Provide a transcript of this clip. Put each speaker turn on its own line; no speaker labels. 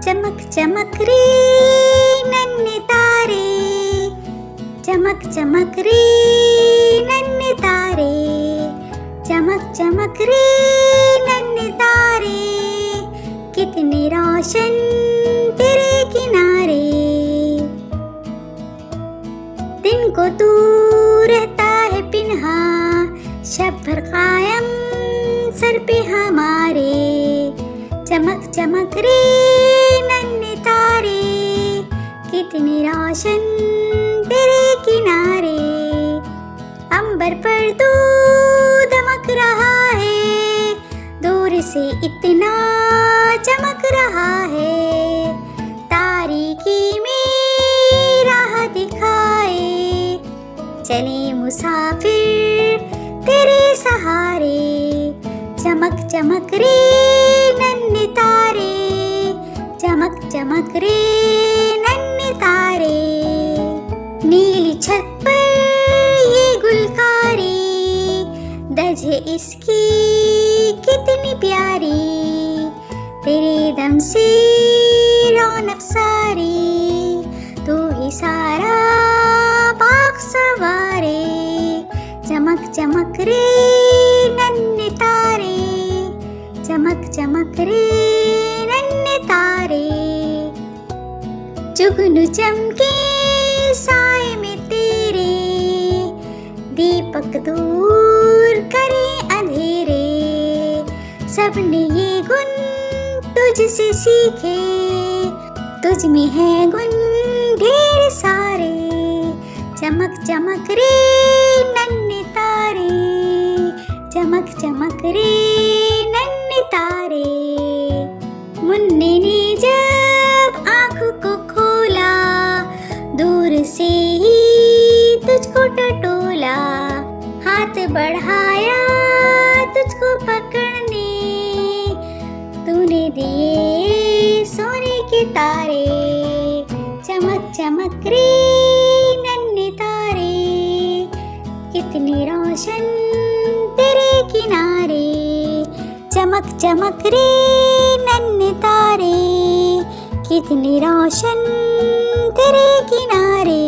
चमक चमक रे नन्हे तारे, चमक चमक रे नन्हे तारे, चमक चमक रे नन्हे तारे, कितने रोशन तेरे किनारे। दिन को तू रहता है पिन्हा, शब भर कायम सर पे हमारे। चमक चमक रे नन्हे तारे, कितने रोशन तेरे किनारे। अंबर पर तू दमक रहा है, दूर से इतना चमक रहा है। तारीकी में राह दिखाए, चले मुसाफिर तेरे सहारे। चमक चमक रे नन्हे तारे, चमक चमक रे नन्हे तारे। नीली छत पर ये गुलकारी, दज है इसकी कितनी प्यारी। तेरे दम से रौनक सारी, तू ही सारा बाग सवारे। चमक चमक रे नन्हे तारे, चमक चमक रे नन्हे तारे। जुगनू चमके साए में तेरे, दीपक दूर करे अंधेरे। सबने ये गुण तुझसे सीखे, तुझ में है गुण ढेर सारे। चमक चमक रे नन्हे तारे, चमक चमक रे नन्हे तारे। मुन्ने ने जब आँखों को खोला, दूर से ही तुझको टटोला। हाथ बढ़ाया तुझको पकड़ने, तूने दिए सोने के तारे। चमक चमक रे नन्हे तारे, कितने रोशन तेरे किनारे। चमक चमक रे नन्हे तारे, कितने रोशन तेरे किनारे।